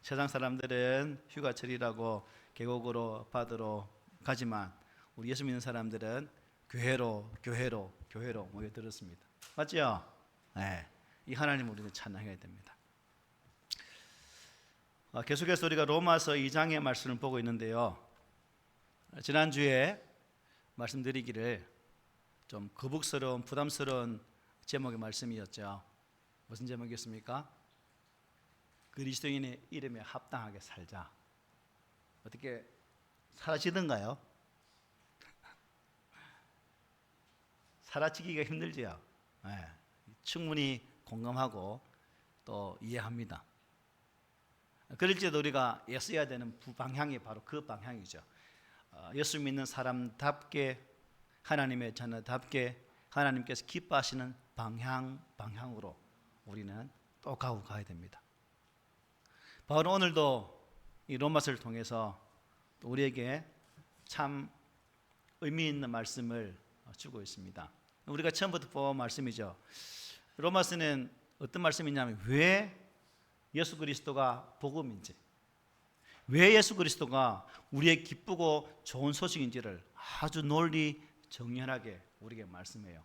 세상 사람들은 휴가철이라고 계곡으로 바다로 가지만 우리 예수 믿는 사람들은 교회로 모여들었습니다. 맞죠? 네. 이 하나님을 우리는 찬양해야 됩니다. 계속해서 우리가 로마서 2장의 말씀을 보고 있는데요, 지난주에 말씀드리기를 좀 거북스러운 부담스러운 제목의 말씀이었죠. 무슨 제목이었습니까? 그리스도인의 이름에 합당하게 살자. 어떻게 사라지던가요? 사라지기가 힘들지요. 네. 충분히 공감하고 또 이해합니다. 그럴지도 우리가 애써야 되는 방향이 바로 그 방향이죠. 예수 믿는 사람답게, 하나님의 자녀답게 하나님께서 기뻐하시는 방향으로 우리는 또 가고 가야 됩니다. 바울은 오늘도 이 로마서를 통해서 우리에게 참 의미 있는 말씀을 주고 있습니다. 우리가 처음부터 본 말씀이죠. 로마서는 어떤 말씀이냐면 왜 예수 그리스도가 복음인지, 왜 예수 그리스도가 우리의 기쁘고 좋은 소식인지를 아주 논리 정연하게 우리에게 말씀해요.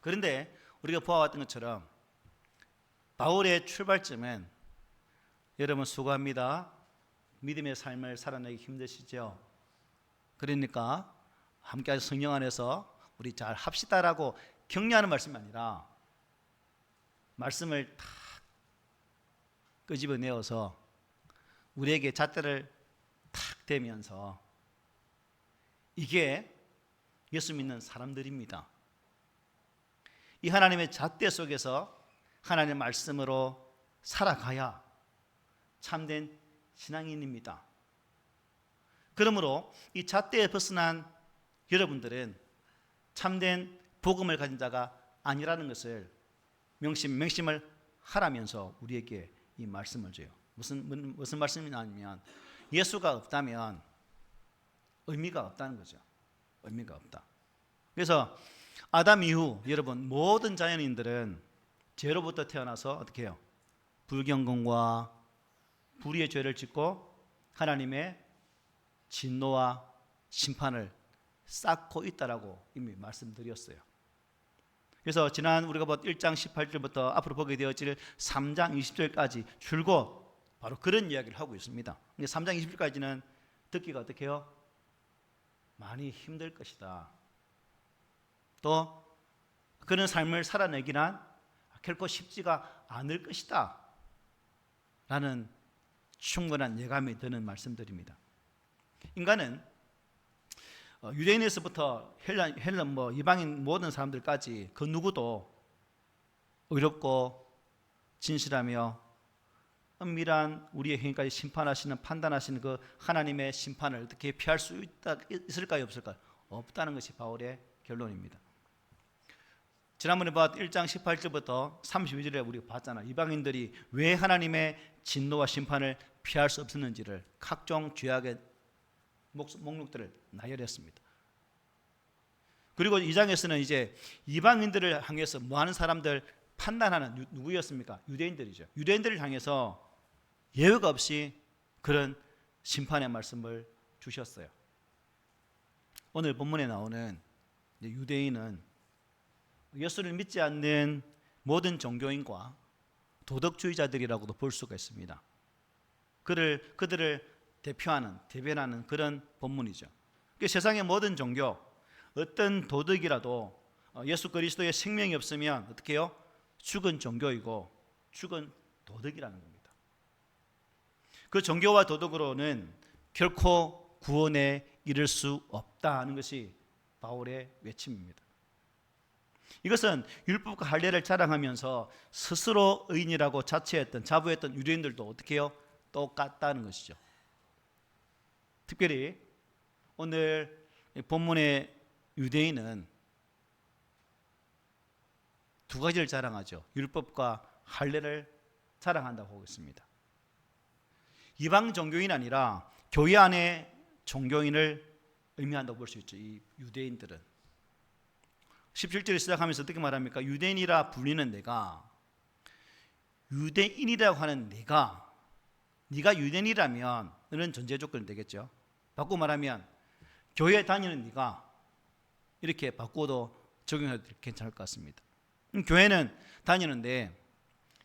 그런데 우리가 보아왔던 것처럼 바울의 출발점은, 여러분 수고합니다. 믿음의 삶을 살아내기 힘드시죠? 그러니까 함께 성령 안에서 우리 잘 합시다라고 격려하는 말씀이 아니라 말씀을 다 끄집어내어서 우리에게 잣대를 탁 대면서 이게 예수 믿는 사람들입니다. 이 하나님의 잣대 속에서 하나님의 말씀으로 살아가야 참된 신앙인입니다. 그러므로 이 잣대에 벗어난 여러분들은 참된 복음을 가진 자가 아니라는 것을 명심을 하라면서 우리에게 이 말씀을 줘요. 무슨 말씀이냐면 예수가 없다면 의미가 없다는 거죠. 의미가 없다. 그래서 아담 이후 여러분 모든 자연인들은 죄로부터 태어나서 어떻게 해요? 불경건과 불의의 죄를 짓고 하나님의 진노와 심판을 쌓고 있다라고 이미 말씀드렸어요. 그래서 지난 우리가 본 1장 18절부터 앞으로 보게 되어질 3장 20절까지 줄곧 바로 그런 이야기를 하고 있습니다. 근데 3장 20절까지는 듣기가 어떻게 해요? 많이 힘들 것이다. 또 그런 삶을 살아내기란 결코 쉽지가 않을 것이다 라는 충분한 예감이 드는 말씀들입니다. 인간은 유대인에서부터 헬란 이방인 모든 사람들까지 그 누구도 의롭고 진실하며 은밀한 우리의 행위까지 심판하시는, 판단하시는 그 하나님의 심판을 어떻게 피할 수 있을까요? 없을까요? 없다는 것이 바울의 결론입니다. 지난번에 봤던 1장 18절부터 32절에 우리가 봤잖아요. 이방인들이 왜 하나님의 진노와 심판을 피할 수 없었는지를 각종 죄악의 목록들을 나열했습니다. 그리고 2장에서는 이제 이방인들을 향해서 뭐하는 사람들 판단하는 누구였습니까? 유대인들이죠. 유대인들을 향해서 예외가 없이 그런 심판의 말씀을 주셨어요. 오늘 본문에 나오는 유대인은 예수를 믿지 않는 모든 종교인과 도덕주의자들이라고도 볼 수가 있습니다. 그들을 대변하는 그런 본문이죠. 세상의 모든 종교, 어떤 도덕이라도 예수 그리스도의 생명이 없으면 어떻게 해요? 죽은 종교이고 죽은 도덕이라는 겁니다. 그 종교와 도덕으로는 결코 구원에 이를 수 없다는 것이 바울의 외침입니다. 이것은 율법과 할례를 자랑하면서 스스로 의인이라고 자부했던 유대인들도 어떻게 해요? 똑같다는 것이죠. 특별히 오늘 본문의 유대인은 두 가지를 자랑하죠. 율법과 할례를 자랑한다고 하고 있습니다. 이방 종교인이 아니라 교회 안의 종교인을 의미한다고 볼 수 있죠. 이 유대인들은 17절에 시작하면서 어떻게 말합니까? 유대인이라 불리는 내가, 유대인이라고 하는 내가 네가 유대인이라면 이런 전제 조건이 되겠죠. 바꾸고 말하면 교회 다니는 네가 이렇게 바꾸어도 적용해도 괜찮을 것 같습니다. 교회는 다니는데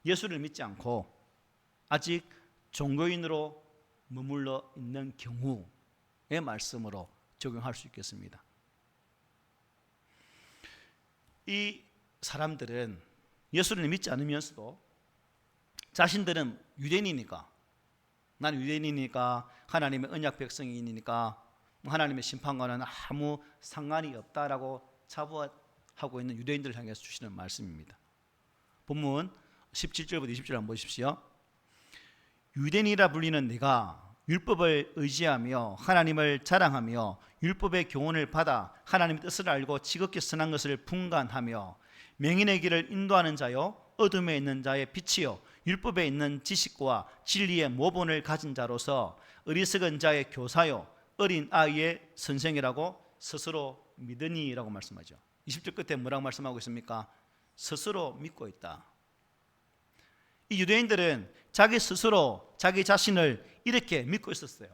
예수를 믿지 않고 아직 종교인으로 머물러 있는 경우의 말씀으로 적용할 수 있겠습니다. 이 사람들은 예수를 믿지 않으면서도 자신들은 유대인이니까, 나는 유대인이니까 하나님의 언약 백성이니까 하나님의 심판과는 아무 상관이 없다라고 자부하고 있는 유대인들을 향해서 주시는 말씀입니다. 본문 17절부터 20절 한번 보십시오. 유대인이라 불리는 네가 율법을 의지하며 하나님을 자랑하며 율법의 교훈을 받아 하나님의 뜻을 알고 지극히 선한 것을 분간하며 맹인의 길을 인도하는 자요 어둠에 있는 자의 빛이요 율법에 있는 지식과 진리의 모본을 가진 자로서 어리석은 자의 교사요 어린 아이의 선생이라고 스스로 믿으니라고 말씀하죠. 20절 끝에 뭐라고 말씀하고 있습니까? 스스로 믿고 있다. 이 유대인들은 자기 스스로 자기 자신을 이렇게 믿고 있었어요.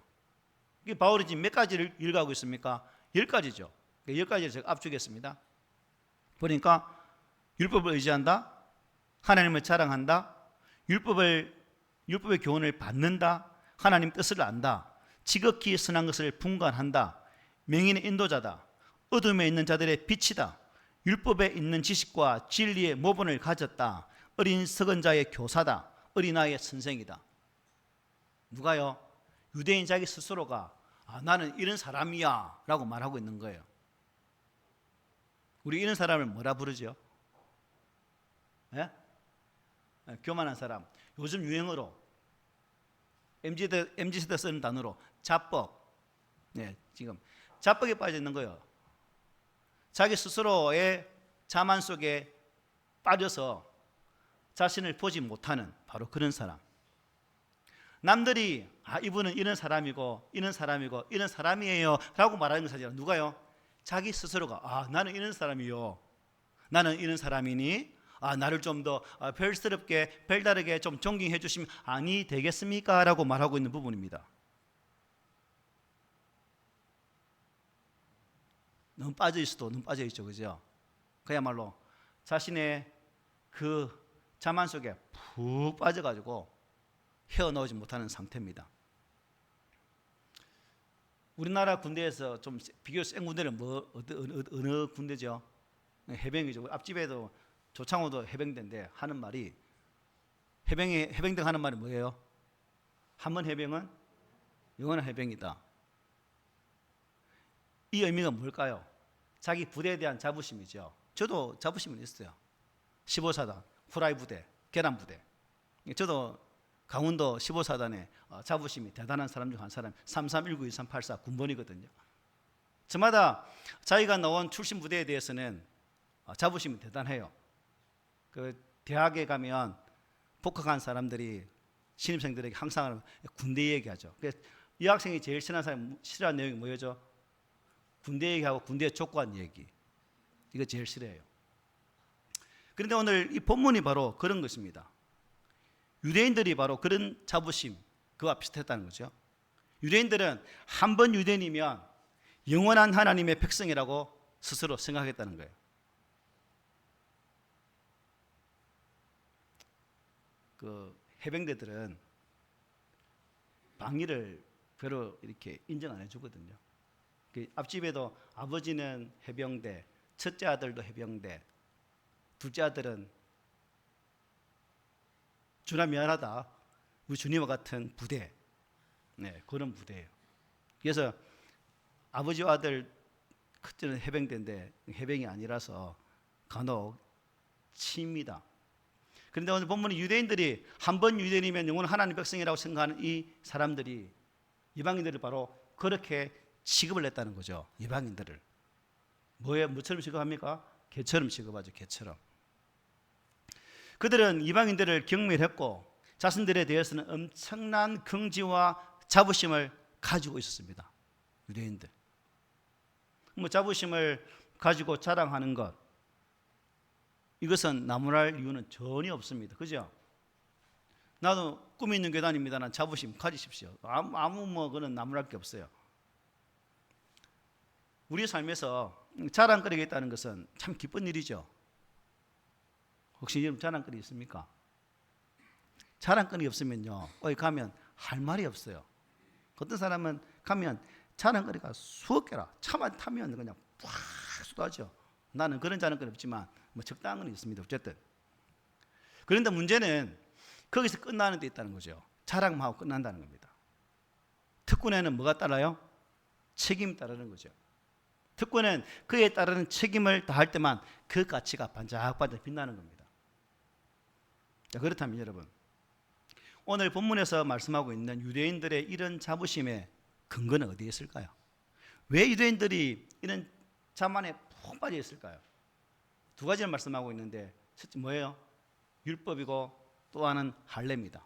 이게 바울이 지금 몇 가지를 일가하고 있습니까? 10가지죠. 10가지를 제가 압축했습니다. 보니까 율법을 의지한다, 하나님을 자랑한다, 율법의 교훈을 받는다, 하나님 뜻을 안다, 지극히 선한 것을 분간한다, 맹인의 인도자다, 어둠에 있는 자들의 빛이다, 율법에 있는 지식과 진리의 모본을 가졌다, 어린 석은 자의 교사다, 어린아이의 선생이다. 누가요? 유대인 자기 스스로가 나는 이런 사람이야 라고 말하고 있는 거예요. 우리 이런 사람을 뭐라 부르죠? 예? 교만한 사람. 요즘 유행어로 MZ세대 쓰는 단어로 자뻑. 네, 지금 자뻑에 빠져 있는 거예요. 자기 스스로의 자만 속에 빠져서 자신을 보지 못하는 바로 그런 사람. 남들이 이분은 이런 사람이고 이런 사람이고 이런 사람이에요 라고 말하는 것이 아니라 누가요? 자기 스스로가 나는 이런 사람이요, 나는 이런 사람이니 나를 좀 더 별스럽게 별다르게 좀 존경해 주시면 아니 되겠습니까? 라고 말하고 있는 부분입니다. 너무 빠져있어도 너무 빠져있죠, 그죠? 그야말로 자신의 그 자만 속에 푹 빠져가지고 헤어나오지 못하는 상태입니다. 우리나라 군대에서 좀 비교적 센 군대는 어느 군대죠? 해병이죠. 앞집에도 조창호도 해병대인데 하는 말이 해병대가 하는 말이 뭐예요? 한 번 해병은 영원한 해병이다. 이 의미가 뭘까요? 자기 부대에 대한 자부심이죠. 저도 자부심은 있어요. 15사단, 후라이 부대, 계란 부대. 저도 강원도 15사단의 자부심이 대단한 사람 중 한 사람 33192384 군번이거든요. 저마다 자기가 나온 출신 부대에 대해서는 자부심이 대단해요. 그 대학에 가면 복학한 사람들이 신입생들에게 항상 군대 얘기하죠. 그래서 이 학생이 제일 싫어하는 내용이 뭐죠? 군대 얘기하고 군대에 족구한 얘기. 이거 제일 싫어해요. 그런데 오늘 이 본문이 바로 그런 것입니다. 유대인들이 바로 그런 자부심, 그와 비슷했다는 거죠. 유대인들은 한 번 유대인이면 영원한 하나님의 백성이라고 스스로 생각했다는 거예요. 그 해병대들은 방위를 별로 이렇게 인정 안 해주거든요. 그 앞집에도 아버지는 해병대, 첫째 아들도 해병대, 둘째 아들은 주나 미안하다, 우리 주님과 같은 부대, 네, 그런 부대예요. 그래서 아버지와 아들 첫째는 해병대인데 해병이 아니라서 간혹 치입니다. 그런데 오늘 본문은 유대인들이 한 번 유대인이면 영원한 하나님 백성이라고 생각하는 이 사람들이 이방인들을 바로 그렇게 취급을 했다는 거죠. 이방인들을 뭐처럼 취급합니까? 개처럼 취급하죠. 개처럼. 그들은 이방인들을 경멸했고 자신들에 대해서는 엄청난 긍지와 자부심을 가지고 있었습니다. 유대인들. 자부심을 가지고 자랑하는 것, 이것은 나무랄 이유는 전혀 없습니다. 그죠? 나도 꿈이 있는 교단입니다는 자부심 가지십시오. 아무 뭐 그런 나무랄 게 없어요. 우리 삶에서 자랑거리가 있다는 것은 참 기쁜 일이죠. 혹시 여러분 자랑거리 있습니까? 자랑거리 없으면요, 거기 가면 할 말이 없어요. 어떤 사람은 가면 자랑거리가 수억 개라, 차만 타면 그냥 팍 쏟아져. 나는 그런 자랑거리 없지만 뭐 적당한 건 있습니다. 어쨌든. 그런데 문제는 거기서 끝나는 데 있다는 거죠. 자랑만 하고 끝난다는 겁니다. 특권에는 뭐가 따라요? 책임이 따르는 거죠. 특권은 그에 따르는 책임을 다할 때만 그 가치가 반짝반짝 빛나는 겁니다. 자, 그렇다면 여러분, 오늘 본문에서 말씀하고 있는 유대인들의 이런 자부심의 근거는 어디에 있을까요? 왜 유대인들이 이런 자만에 푹 빠져 있을까요? 두 가지를 말씀하고 있는데 첫째 뭐예요? 율법이고 또 하나는 할례입니다.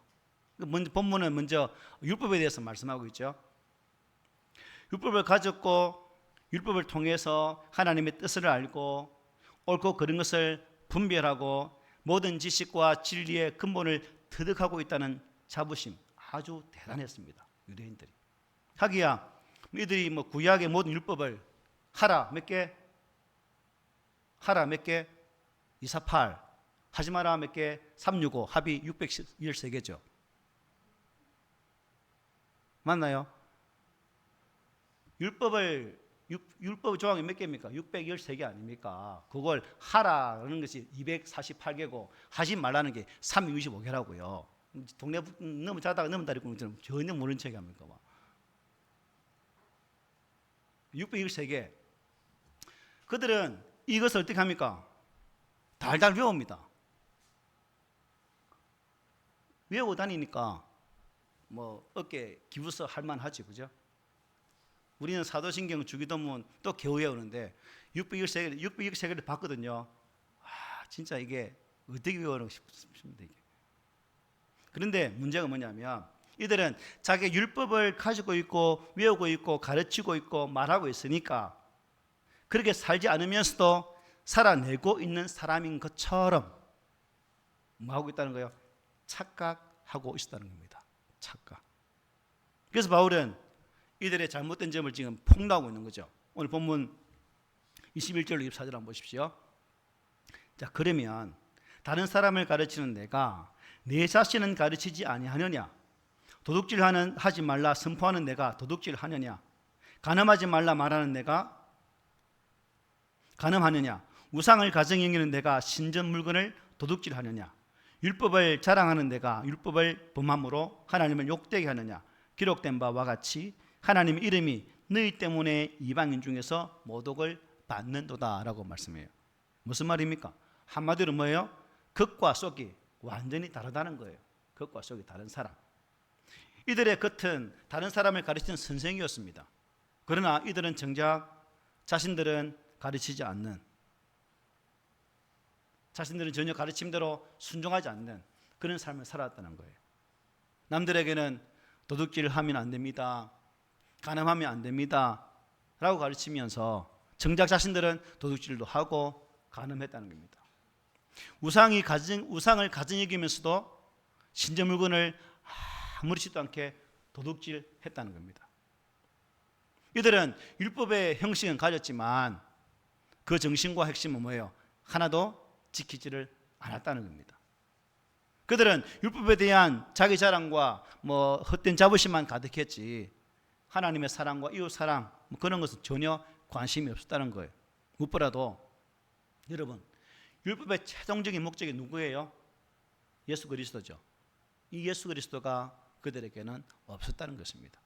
본문은 먼저 율법에 대해서 말씀하고 있죠. 율법을 가졌고 율법을 통해서 하나님의 뜻을 알고 옳고 그른 것을 분별하고 모든 지식과 진리의 근본을 터득하고 있다는 자부심, 아주 대단했습니다. 유대인들이. 하기야 이들이 뭐 구약의 모든 율법을 하라 몇 개? 하라 몇 개? 248. 하지 마라 몇 개? 365. 합이 613개죠. 맞나요? 율법 조항이 몇 개입니까? 613개 아닙니까? 그걸 하라는 것이 248개고 하지 말라는 게 365개라고요. 동네 너무 자다가 너무 다리 ቁ는 전혀 모르는 척이 합니까? 613개. 그들은 이것을 어떻게 합니까? 달달 외웁니다. 외우고 다니니까 뭐 어깨 기부서 할만하지, 그죠? 우리는 사도신경 주기도문 또 겨우 외우는데 613개를 봤거든요. 진짜 이게 어떻게 외우는 싶습니다. 이게. 그런데 문제가 뭐냐면 이들은 자기 율법을 가지고 있고 외우고 있고 가르치고 있고 말하고 있으니까 그렇게 살지 않으면서도 살아내고 있는 사람인 것처럼 뭐하고 있다는 거예요? 착각하고 있었다는 겁니다. 착각. 그래서 바울은 이들의 잘못된 점을 지금 폭로하고 있는 거죠. 오늘 본문 21절로 24절 한번 보십시오. 자, 그러면 다른 사람을 가르치는 내가 내 자신은 가르치지 아니하느냐? 하지 말라 선포하는 내가 도둑질하느냐? 간음하지 말라 말하는 내가 간음하느냐? 우상을 가정 여기는 내가 신전 물건을 도둑질하느냐? 율법을 자랑하는 내가 율법을 범함으로 하나님을 욕되게 하느냐? 기록된 바와 같이 하나님의 이름이 너희 때문에 이방인 중에서 모독을 받는도다라고 말씀해요. 무슨 말입니까? 한마디로 뭐예요? 겉과 속이 완전히 다르다는 거예요. 겉과 속이 다른 사람. 이들의 겉은 다른 사람을 가르치는 선생이었습니다. 그러나 이들은 정작 자신들은 가르치지 않는, 자신들은 전혀 가르침대로 순종하지 않는 그런 삶을 살았다는 거예요. 남들에게는 도둑질을 하면 안 됩니다, 간음하면 안 됩니다 라고 가르치면서 정작 자신들은 도둑질도 하고 간음했다는 겁니다. 우상을 가정 여기면서도 신전 물건을 아무렇지도 않게 도둑질했다는 겁니다. 이들은 율법의 형식은 가졌지만 그 정신과 핵심은 뭐예요? 하나도 지키지를 않았다는 겁니다. 그들은 율법에 대한 자기 자랑과 뭐 헛된 자부심만 가득했지 하나님의 사랑과 이웃 사랑 뭐 그런 것은 전혀 관심이 없었다는 거예요. 무엇보다도 여러분, 율법의 최종적인 목적이 누구예요? 예수 그리스도죠. 이 예수 그리스도가 그들에게는 없었다는 것입니다.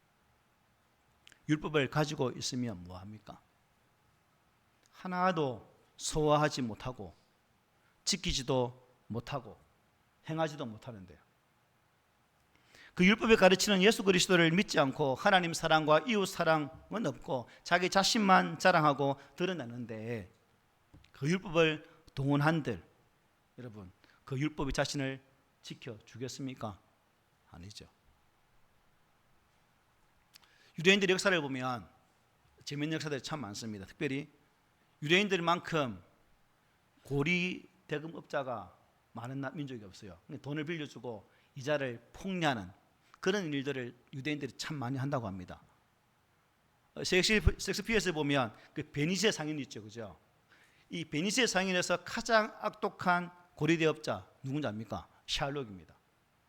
율법을 가지고 있으면 뭐합니까? 하나도 소화하지 못하고 지키지도 못하고 행하지도 못하는데요. 그 율법에 가르치는 예수 그리스도를 믿지 않고 하나님 사랑과 이웃 사랑은 없고 자기 자신만 자랑하고 드러내는데 그 율법을 동원한들 여러분, 그 율법이 자신을 지켜주겠습니까? 아니죠. 유대인들의 역사를 보면 재미있는 역사들이 참 많습니다. 특별히 유대인들만큼 고리 대금업자가 많은 민족이 없어요. 돈을 빌려주고 이자를 폭리하는 그런 일들을 유대인들이 참 많이 한다고 합니다. 셰익스피어에서 보면 그 베니스의 상인 있죠, 그죠? 이 베니스의 상인에서 가장 악독한 고리대업자 누군지 압니까? 샤일록입니다.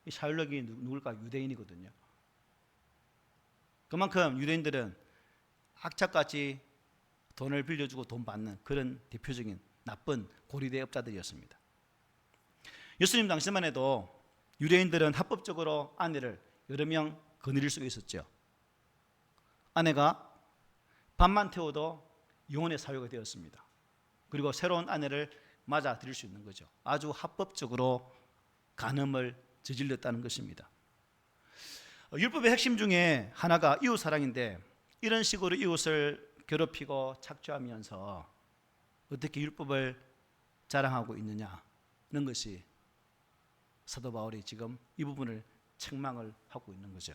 이 샤일록이 누굴까? 유대인이거든요. 그만큼 유대인들은 악착같이 돈을 빌려주고 돈 받는 그런 대표적인 나쁜 고리대업자들이었습니다. 예수님 당시만 해도 유대인들은 합법적으로 아내를 여러 명 거느릴 수 있었죠. 아내가 밤만 태워도 영혼의 사유가 되었습니다. 그리고 새로운 아내를 맞아 들일 수 있는 거죠. 아주 합법적으로 간음을 저질렀다는 것입니다. 율법의 핵심 중에 하나가 이웃사랑인데 이런 식으로 이웃을 괴롭히고 착취하면서 어떻게 율법을 자랑하고 있느냐는 것이 사도 바울이 지금 이 부분을 책망을 하고 있는 거죠.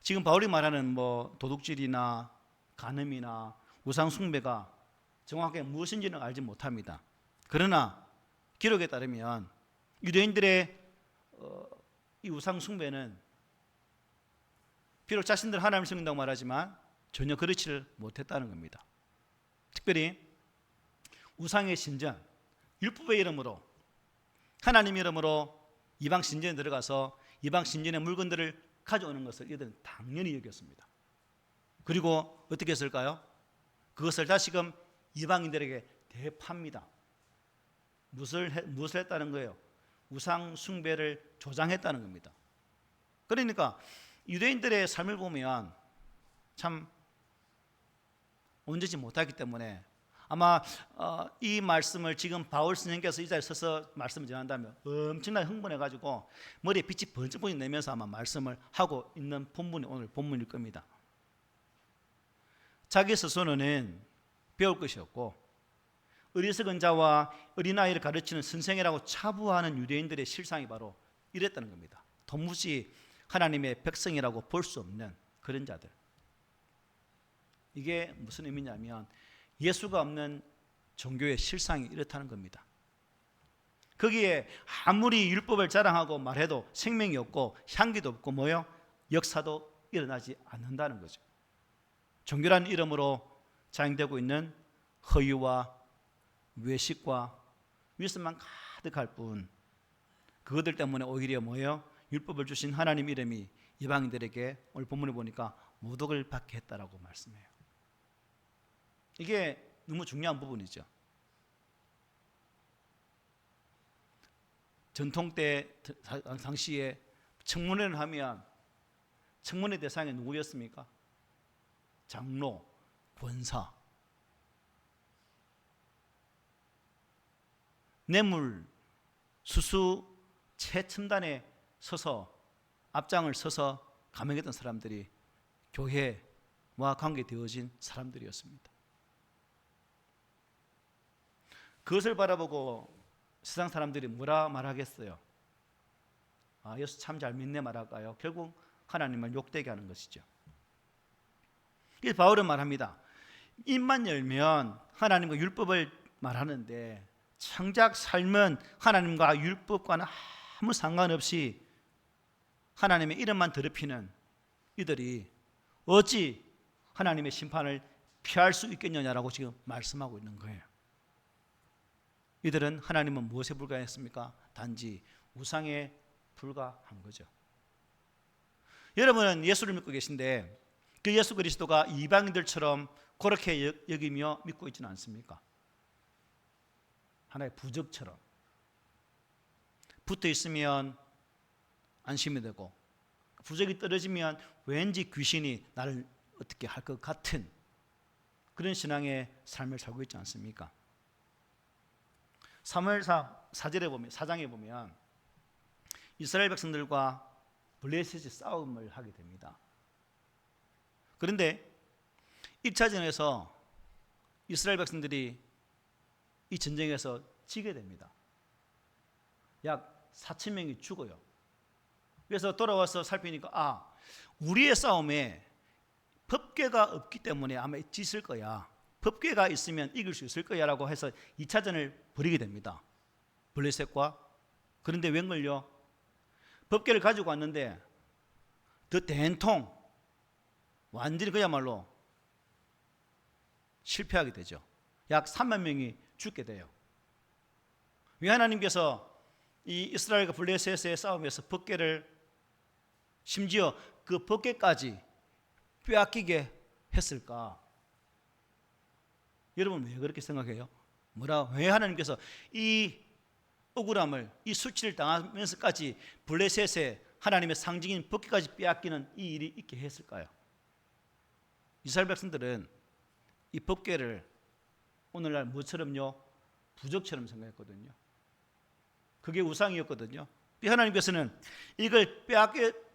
지금 바울이 말하는 도둑질이나 간음이나 우상 숭배가 정확하게 무엇인지는 알지 못합니다. 그러나 기록에 따르면 유대인들의 이 우상 숭배는 비록 자신들 하나님을 섬긴다고 말하지만 전혀 그렇지를 못했다는 겁니다. 특별히 우상의 신전, 율법의 이름으로 하나님의 이름으로 이방 신전에 들어가서 이방 신전의 물건들을 가져오는 것을 이들은 당연히 여겼습니다. 그리고 어떻게 했을까요? 그것을 다시금 이방인들에게 대파입니다. 무엇을 했다는 거예요? 우상 숭배를 조장했다는 겁니다. 그러니까 유대인들의 삶을 보면 참 온전치 못하기 때문에 아마 이 말씀을 지금 바울 선생님께서 이 자리에 서서 말씀을 전한다면 엄청나게 흥분해가지고 머리에 빛이 번쩍 내면서 아마 말씀을 하고 있는 본문이 오늘 본문일 겁니다. 자기 스스로는 배울 것이 없고 어리석은 자와 어린아이를 가르치는 선생이라고 차부하는 유대인들의 실상이 바로 이랬다는 겁니다. 도무지 하나님의 백성이라고 볼 수 없는 그런 자들. 이게 무슨 의미냐면 예수가 없는 종교의 실상이 이렇다는 겁니다. 거기에 아무리 율법을 자랑하고 말해도 생명이 없고 향기도 없고 역사도 일어나지 않는다는 거죠. 종교라는 이름으로 자행되고 있는 허위와 외식과 윗선만 가득할 뿐 그것들 때문에 오히려 율법을 주신 하나님 이름이 이방인들에게 오늘 본문에 보니까 모독을 받게 했다라고 말씀해요. 이게 너무 중요한 부분이죠. 전통 때 당시에 청문회를 하면 청문회 대상이 누구였습니까? 장로, 권사, 뇌물, 수수 최첨단에 서서 앞장을 서서 감행했던 사람들이 교회와 관계되어진 사람들이었습니다. 그것을 바라보고 세상 사람들이 뭐라 말하겠어요? 예수 참 잘 믿네 말할까요? 결국 하나님을 욕되게 하는 것이죠. 그래서 바울은 말합니다. 입만 열면 하나님과 율법을 말하는데 정작 삶은 하나님과 율법과는 아무 상관없이 하나님의 이름만 더럽히는 이들이 어찌 하나님의 심판을 피할 수 있겠느냐라고 지금 말씀하고 있는 거예요. 이들은 하나님은 무엇에 불과했습니까? 단지 우상에 불과한 거죠. 여러분은 예수를 믿고 계신데 그 예수 그리스도가 이방인들처럼 그렇게 여기며 믿고 있지는 않습니까? 하나의 부적처럼 붙어 있으면 안심이 되고 부적이 떨어지면 왠지 귀신이 나를 어떻게 할 것 같은 그런 신앙의 삶을 살고 있지 않습니까? 사무엘상 4장에 보면 이스라엘 백성들과 블레셋이 싸움을 하게 됩니다. 그런데 1차전에서 이스라엘 백성들이 이 전쟁에서 지게 됩니다. 약 4,000명이 죽어요. 그래서 돌아와서 살피니까 우리의 싸움에 법궤가 없기 때문에 아마 지실 거야. 법궤가 있으면 이길 수 있을 거야 라고 해서 2차전을 벌이게 됩니다. 블레셋과. 그런데 웬걸요? 법궤를 가지고 왔는데 더 대통령 완전히 그야말로 실패하게 되죠. 약 3만 명이 죽게 돼요. 왜 하나님께서 이 이스라엘과 블레셋의 싸움에서 법궤를 심지어 그 법궤까지 빼앗기게 했을까? 여러분 왜 그렇게 생각해요? 왜 하나님께서 이 억울함을, 이 수치를 당하면서까지 블레셋의 하나님의 상징인 법궤까지 빼앗기는 이 일이 있게 했을까요? 이스라엘 백성들은 이 법궤를 오늘날 뭐처럼요? 부적처럼 생각했거든요. 그게 우상이었거든요. 하나님께서는 이걸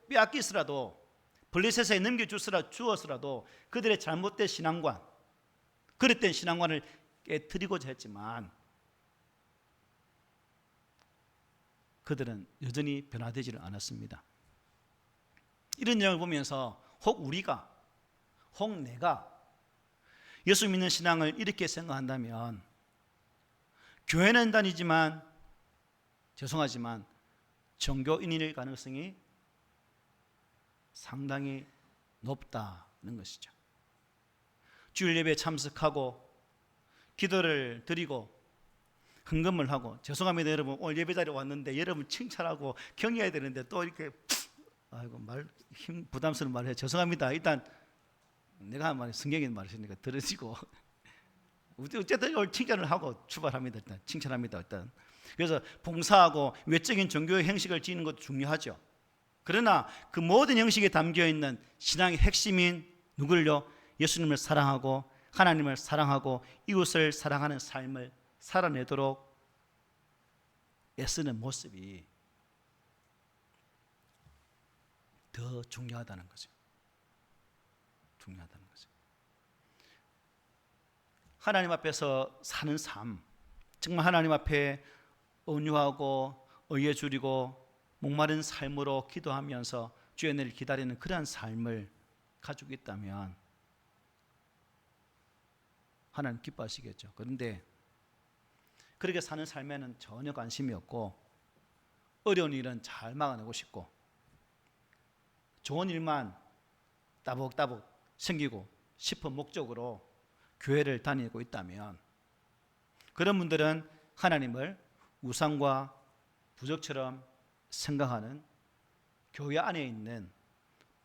빼앗기더라도 블레셋에 넘겨주었으라도 그들의 잘못된 신앙관, 그릇된 신앙관을 깨뜨리고자 했지만 그들은 여전히 변화되지를 않았습니다. 이런 내용을 보면서 혹 우리가, 혹 내가 예수 믿는 신앙을 이렇게 생각한다면 교회는 다니지만 죄송하지만 종교인일 가능성이 상당히 높다는 것이죠. 주일 예배에 참석하고 기도를 드리고 헌금을 하고, 죄송합니다 여러분, 오늘 예배 자리에 왔는데 여러분 칭찬하고 격려해야 되는데 또 이렇게 아이고 힘 부담스러운 말을 해요. 죄송합니다. 일단 내가 한 말이 성경의 말이니까 들으시고 어쨌든 오늘 칭찬을 하고 출발합니다. 일단 칭찬합니다. 일단 그래서 봉사하고 외적인 종교의 형식을 지니는 것도 중요하죠. 그러나 그 모든 형식에 담겨있는 신앙의 핵심인 누구를요? 예수님을 사랑하고 하나님을 사랑하고 이웃을 사랑하는 삶을 살아내도록 애쓰는 모습이 더 중요하다는 거죠. 중요하다는 거죠. 하나님 앞에서 사는 삶, 정말 하나님 앞에 온유하고 의에 주리고 목마른 삶으로 기도하면서 주의 은혜를 기다리는 그러한 삶을 가지고 있다면 하나님 기뻐하시겠죠. 그런데 그렇게 사는 삶에는 전혀 관심이 없고 어려운 일은 잘 막아내고 싶고 좋은 일만 따복따복 생기고 싶은 목적으로 교회를 다니고 있다면 그런 분들은 하나님을 우상과 부적처럼 생각하는 교회 안에 있는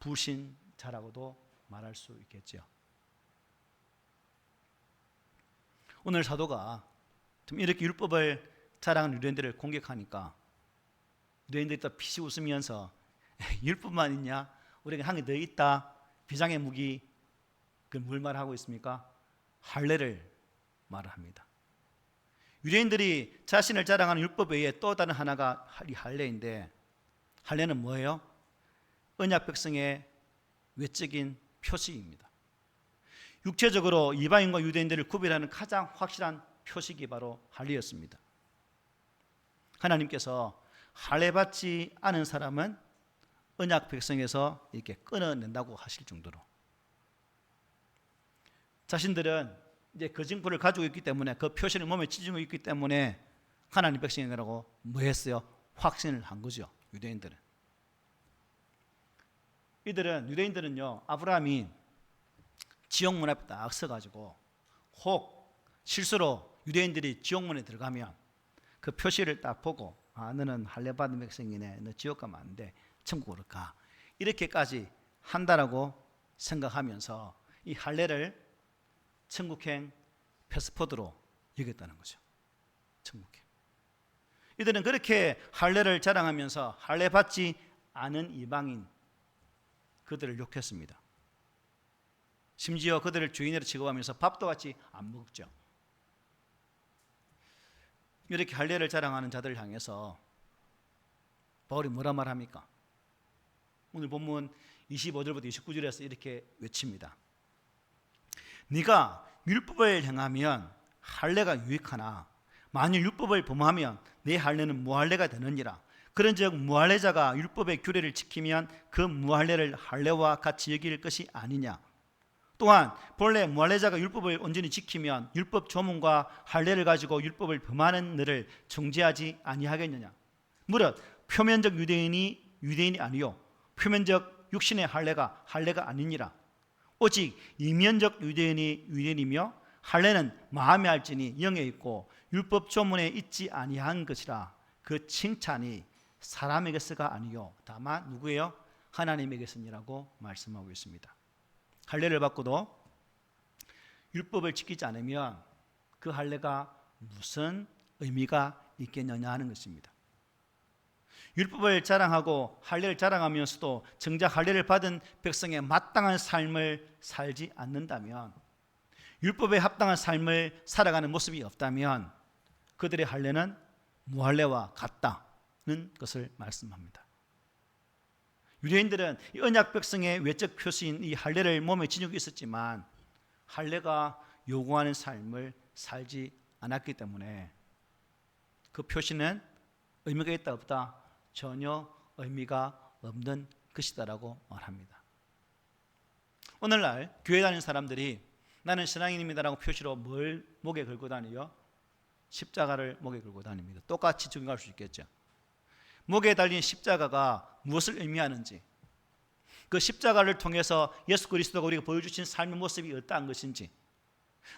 불신자라고도 말할 수 있겠죠. 오늘 사도가 좀 이렇게 율법을 자랑하는 유대인들을 공격하니까 유대인들이 또 피시 웃으면서 율법만 있냐? 우리가 한 게 더 있다. 비장의 무기. 그 뭘 말하고 있습니까? 할례를 말합니다. 유대인들이 자신을 자랑하는 율법 외에 또 다른 하나가 이 할례인데 할례는 뭐예요? 언약 백성의 외적인 표식입니다. 육체적으로 이방인과 유대인들을 구별하는 가장 확실한 표식이 바로 할례였습니다. 하나님께서 할례 받지 않은 사람은 언약 백성에서 이렇게 끊어낸다고 하실 정도로 자신들은 이제 그 증거를 가지고 있기 때문에 그 표시를 몸에 지지고 있기 때문에 하나님 백성이라고 뭐 했어요? 확신을 한 거죠. 유대인들은. 유대인들은요 아브라함이 지옥문 앞에 딱 서가지고 혹 실수로 유대인들이 지옥문에 들어가면 그 표시를 딱 보고 너는 할례 받은 백성이네, 너 지옥 가면 안 돼, 천국으로 가, 이렇게까지 한다라고 생각하면서 이 할례를 천국행 패스포드로 여겼다는 거죠. 천국행. 이들은 그렇게 할례를 자랑하면서 할례 받지 않은 이방인 그들을 욕했습니다. 심지어 그들을 주인으로 취급하면서 밥도 같이 안 먹죠. 이렇게 할례를 자랑하는 자들을 향해서 바울이 뭐라 말합니까? 오늘 본문 25절부터 29절에서 이렇게 외칩니다. 네가 율법을 행하면 할례가 유익하나 만일 율법을 범하면 내 할례는 무할례가 되느니라. 그런즉 무할례자가 율법의 규례를 지키면 그 무할례를 할례와 같이 여길 것이 아니냐. 또한 본래 무할례자가 율법을 온전히 지키면 율법 조문과 할례를 가지고 율법을 범하는 너를 정죄하지 아니하겠느냐. 무릇 표면적 유대인이 유대인이 아니요 표면적 육신의 할례가 아니니라. 오직 이면적 유대인이 유대인이며 할례는 마음에 할지니 영에 있고 율법 조문에 있지 아니한 것이라. 그 칭찬이 사람에게서가 아니요 다만 누구예요? 하나님에게서니라고 말씀하고 있습니다. 할례를 받고도 율법을 지키지 않으면 그 할례가 무슨 의미가 있겠느냐 하는 것입니다. 율법을 자랑하고 할례를 자랑하면서도 정작 할례를 받은 백성의 마땅한 삶을 살지 않는다면, 율법에 합당한 삶을 살아가는 모습이 없다면 그들의 할례는 무할례와 같다는 것을 말씀합니다. 유대인들은 이 언약 백성의 외적 표시인 이 할례를 몸에 지니고 있었지만 할례가 요구하는 삶을 살지 않았기 때문에 그 표시는 의미가 있다 없다? 전혀 의미가 없는 것이다라고 말합니다. 오늘날 교회 다니는 사람들이 나는 신앙인입니다라고 표시로 뭘 목에 걸고 다니요? 십자가를 목에 걸고 다닙니다. 똑같이 적용할 수 있겠죠. 목에 달린 십자가가 무엇을 의미하는지, 그 십자가를 통해서 예수 그리스도가 우리가 보여주신 삶의 모습이 어떠한 것인지,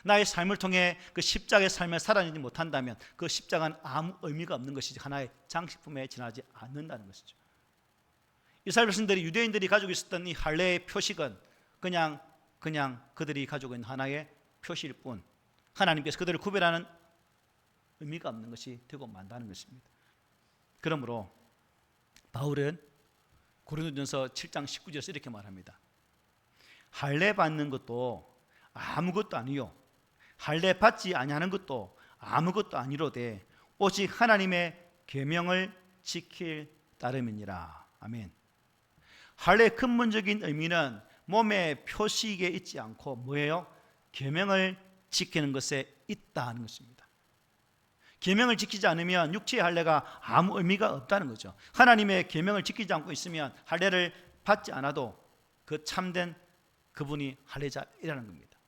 나의 삶을 통해 그 십자가의 삶을 살아내지 못한다면 그 십자가는 아무 의미가 없는 것이지 하나의 장식품에 지나지 않는다는 것이죠. 이스라엘 백성들이, 유대인들이 가지고 있었던 이 할례의 표식은 그냥 그들이 가지고 있는 하나의 표시일 뿐, 하나님께서 그들을 구별하는 의미가 없는 것이 되고 만다는 것입니다. 그러므로 바울은 고린도전서 7장 19절에서 이렇게 말합니다. 할례 받는 것도 아무것도 아니요 할례 받지 아니하는 것도 아무것도 아니로되 오직 하나님의 계명을 지킬 따름이니라. 아멘. 할례의 근본적인 의미는 몸의 표식에 있지 않고 뭐예요? 계명을 지키는 것에 있다 하는 것입니다. 계명을 지키지 않으면 육체의 할례가 아무 의미가 없다는 거죠. 하나님의 계명을 지키지 않고 있으면 할례를 받지 않아도 그 참된 그분이 할례자이라는 겁니다.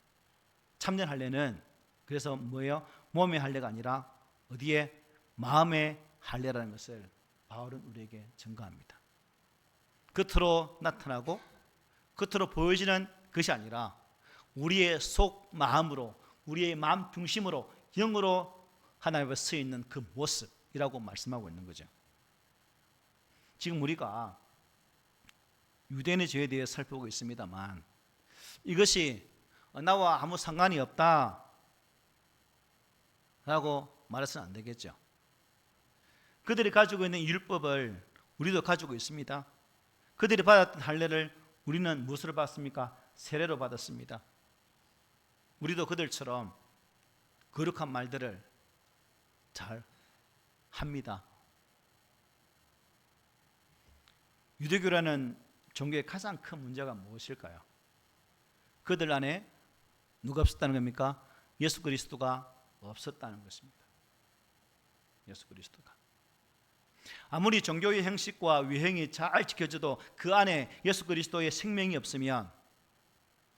참된 할례는 그래서 뭐예요? 몸의 할례가 아니라 어디에? 마음의 할례라는 것을 바울은 우리에게 증거합니다. 겉으로 나타나고 겉으로 보여지는 것이 아니라 우리의 속 마음으로, 우리의 마음 중심으로, 영으로 하나님 앞에 서 있는 그 모습이라고 말씀하고 있는 거죠. 지금 우리가 유대인의 죄에 대해 살펴보고 있습니다만 이것이 나와 아무 상관이 없다 라고 말해서는 안 되겠죠. 그들이 가지고 있는 율법을 우리도 가지고 있습니다. 그들이 받았던 할례를 우리는 무엇으로 받았습니까? 세례로 받았습니다. 우리도 그들처럼 거룩한 말들을 잘 합니다. 유대교라는 종교의 가장 큰 문제가 무엇일까요? 그들 안에 누가 없었다는 겁니까? 예수 그리스도가 없었다는 것입니다. 예수 그리스도가. 아무리 종교의 형식과 위행이 잘 지켜져도 그 안에 예수 그리스도의 생명이 없으면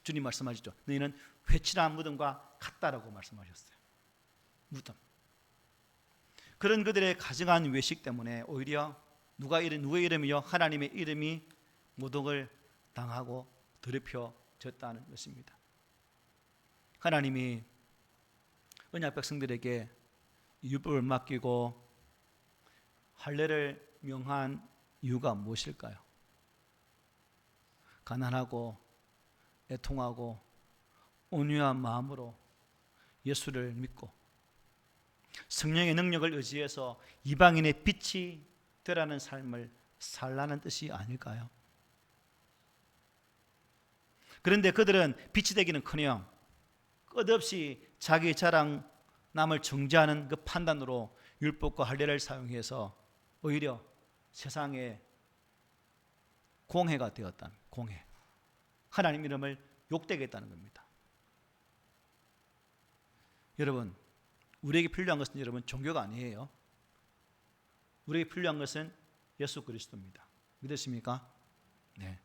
주님 말씀하셨죠. 너희는 회칠한 무덤과 같다라고 말씀하셨어요. 무덤. 그런 그들의 가증한 외식 때문에 오히려 누구의 이름이요? 하나님의 이름이 모독을 당하고 더럽혀졌다는 것입니다. 하나님이 언약 백성들에게 율법을 맡기고 할례를 명한 이유가 무엇일까요? 가난하고 애통하고 온유한 마음으로 예수를 믿고 성령의 능력을 의지해서 이방인의 빛이 되라는 삶을 살라는 뜻이 아닐까요? 그런데 그들은 빛이 되기는커녕 끝없이 자기 자랑, 남을 정죄하는 그 판단으로 율법과 할례를 사용해서 오히려 세상에 공해가 되었다는, 공해. 하나님 이름을 욕되게 했다는 겁니다. 여러분, 우리에게 필요한 것은 여러분 종교가 아니에요. 우리에게 필요한 것은 예수 그리스도입니다. 믿으십니까? 네.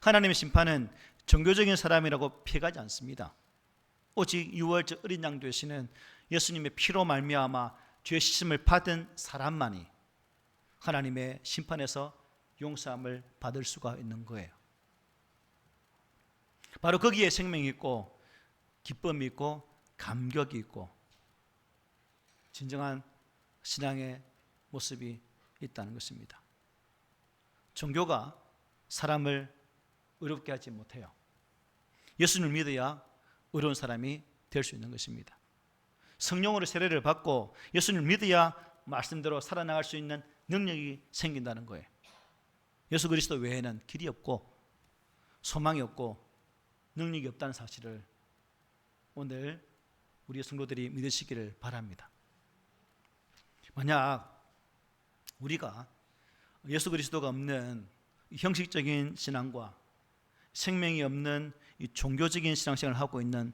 하나님의 심판은 종교적인 사람이라고 피해가지 않습니다. 오직 유월절 어린 양 되시는 예수님의 피로 말미암아 죄 씻음을 받은 사람만이 하나님의 심판에서 용서함을 받을 수가 있는 거예요. 바로 거기에 생명이 있고 기쁨이 있고 감격이 있고 진정한 신앙의 모습이 있다는 것입니다. 종교가 사람을 의롭게 하지 못해요. 예수님을 믿어야 의로운 사람이 될 수 있는 것입니다. 성령으로 세례를 받고 예수님을 믿어야 말씀대로 살아나갈 수 있는 능력이 생긴다는 거예요. 예수 그리스도 외에는 길이 없고 소망이 없고 능력이 없다는 사실을 오늘 우리 성도들이 믿으시기를 바랍니다. 만약 우리가 예수 그리스도가 없는 형식적인 신앙과 생명이 없는 이 종교적인 신앙생활을 하고 있는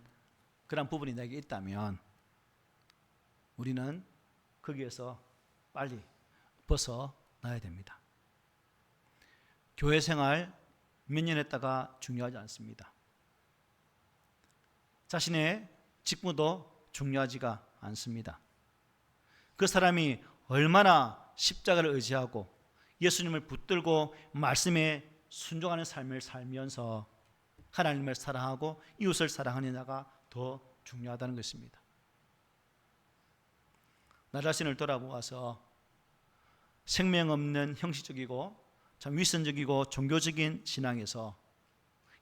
그런 부분이 내게 있다면 우리는 거기에서 빨리 벗어나야 됩니다. 교회 생활 몇 년 했다가 중요하지 않습니다. 자신의 직무도 중요하지가 않습니다. 그 사람이 얼마나 십자가를 의지하고 예수님을 붙들고 말씀에 순종하는 삶을 살면서 하나님을 사랑하고 이웃을 사랑하느냐가 더 중요하다는 것입니다. 나 자신을 돌아보아서 생명 없는 형식적이고 참 위선적이고 종교적인 신앙에서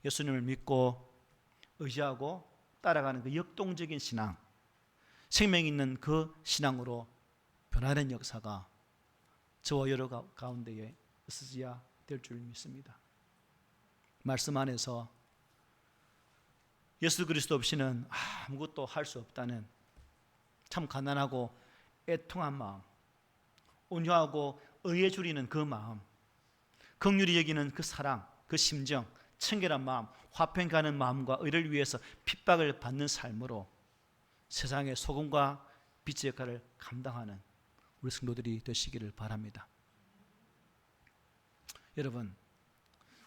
예수님을 믿고 의지하고 따라가는 그 역동적인 신앙, 생명 있는 그 신앙으로 변화된 역사가 저와 여러 가운데에 있어야 될 줄 믿습니다. 말씀 안에서 예수 그리스도 없이는 아무것도 할 수 없다는 참 가난하고 애통한 마음, 온유하고 의에 줄이는 그 마음, 긍휼히 여기는 그 사랑, 그 심정, 청결한 마음, 화평 가는 마음과 의를 위해서 핍박을 받는 삶으로 세상의 소금과 빛의 역할을 감당하는 우리 성도들이 되시기를 바랍니다. 여러분,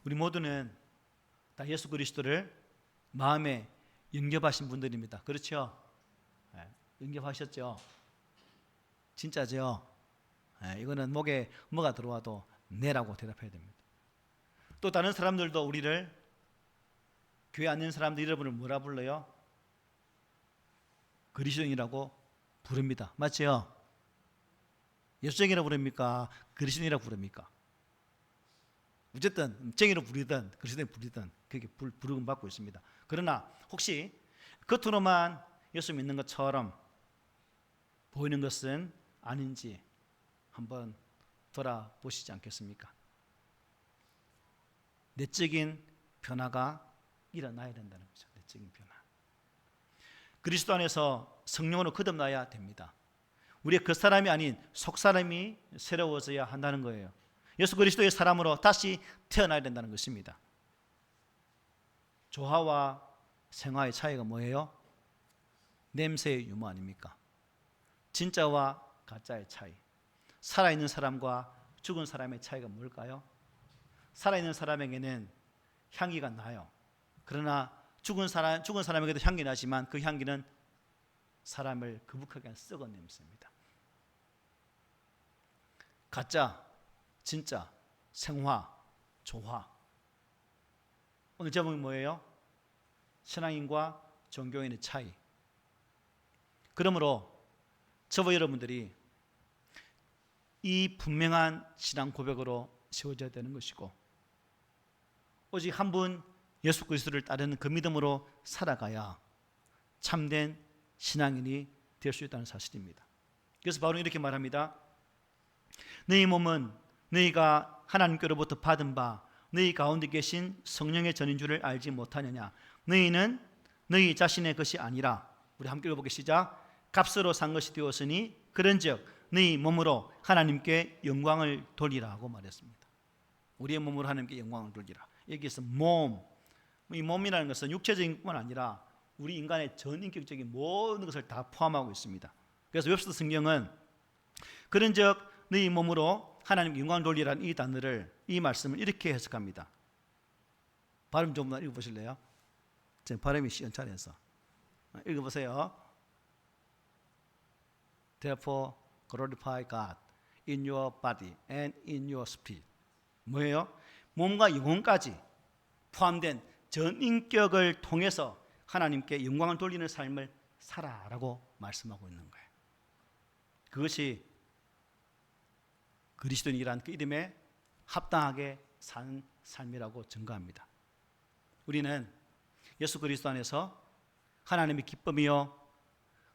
우리 모두는 다 예수 그리스도를 마음에 영접하신 분들입니다. 그렇죠? 영접하셨죠? 진짜죠? 이거는 목에 뭐가 들어와도 네라고 대답해야 됩니다. 또 다른 사람들도 우리를, 교회 앉는 사람들 여러분을 뭐라 불러요? 그리스도인이라고 부릅니다. 맞죠? 예수쟁이라고 부릅니까? 그리스도인이라고 부릅니까? 어쨌든 쟁이로 부리든 그리스도인 부리든 그렇게 부르금 받고 있습니다. 그러나 혹시 겉으로만 예수 믿는 것처럼 보이는 것은 아닌지 한번 돌아보시지 않겠습니까? 내적인 변화가 일어나야 된다는 거죠. 내적인 변화. 그리스도 안에서 성령으로 거듭나야 됩니다. 우리의 그 사람이 아닌 속 사람이 새로워져야 한다는 거예요. 예수 그리스도의 사람으로 다시 태어나야 된다는 것입니다. 조화와 생화의 차이가 뭐예요? 냄새의 유무 아닙니까? 진짜와 가짜의 차이. 살아있는 사람과 죽은 사람의 차이가 뭘까요? 살아있는 사람에게는 향기가 나요. 그러나 죽은 사람에게도 향기 나지만 그 향기는 사람을 거북하게 하는 썩은 냄새입니다. 가짜, 진짜, 생화, 조화. 오늘 제목이 뭐예요? 신앙인과 종교인의 차이. 그러므로 저와 여러분들이 이 분명한 신앙 고백으로 세워져야 되는 것이고 오직 한 분 예수 그리스도를 따르는 그 믿음으로 살아가야 참된 신앙인이 될 수 있다는 사실입니다. 그래서 바울은 이렇게 말합니다. 너희 몸은 너희가 하나님께로부터 받은 바 너희 가운데 계신 성령의 전인 줄을 알지 못하느냐. 너희는 너희 자신의 것이 아니라, 우리 함께 읽어보기 시작. 값으로 산 것이 되었으니 그런즉 너희 몸으로 하나님께 영광을 돌리라고 말했습니다. 우리의 몸으로 하나님께 영광을 돌리라. 여기서 몸, 이 몸이라는 것은 육체적인 뿐만 아니라 우리 인간의 전인격적인 모든 것을 다 포함하고 있습니다. 그래서 웹스터 성경은 그런즉 너희 몸으로 하나님께 영광을 돌리라는 이 단어를, 이 말씀을 이렇게 해석합니다. 발음 좀 읽어보실래요? 제 발음이 시원찮아서 읽어보세요. Therefore glorify God in your body and in your spirit. 뭐예요? 몸과 영혼까지 포함된 전 인격을 통해서 하나님께 영광을 돌리는 삶을 살아라고 말씀하고 있는 거예요. 그것이 그리스도인이란 그 이름에 합당하게 사는 삶이라고 증거합니다. 우리는 예수 그리스도 안에서 하나님의 기쁨이요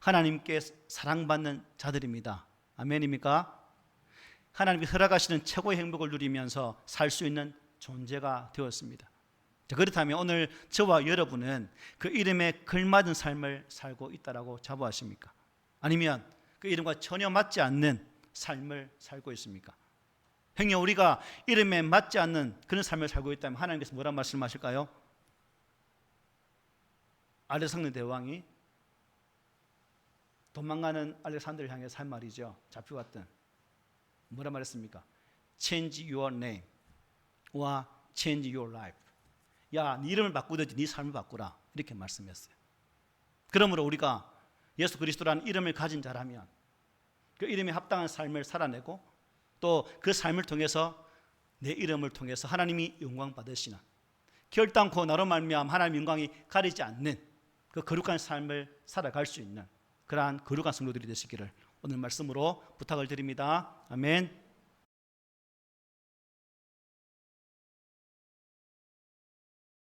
하나님께 사랑받는 자들입니다. 아멘입니까? 하나님께 허락하시는 최고의 행복을 누리면서 살 수 있는 존재가 되었습니다. 그렇다면 오늘 저와 여러분은 그 이름에 걸맞은 삶을 살고 있다라고 자부하십니까? 아니면 그 이름과 전혀 맞지 않는 삶을 살고 있습니까? 행여 우리가 이름에 맞지 않는 그런 삶을 살고 있다면 하나님께서 뭐라 말씀하실까요? 알렉산더 대왕이 도망가는 알렉산더를 향해서 한 말이죠. 잡혀갔던 뭐라 말했습니까? Change your name 와 change your life. 야, 네 이름을 바꾸든지 네 삶을 바꾸라. 이렇게 말씀했어요. 그러므로 우리가 예수 그리스도라는 이름을 가진 자라면 그 이름에 합당한 삶을 살아내고 또 그 삶을 통해서 내 이름을 통해서 하나님이 영광 받으시는 결단코 나로 말미암아 하나님의 영광이 가리지 않는 그 거룩한 삶을 살아갈 수 있는 그러한 거룩한 성도들이 되시기를 오늘 말씀으로 부탁을 드립니다. 아멘.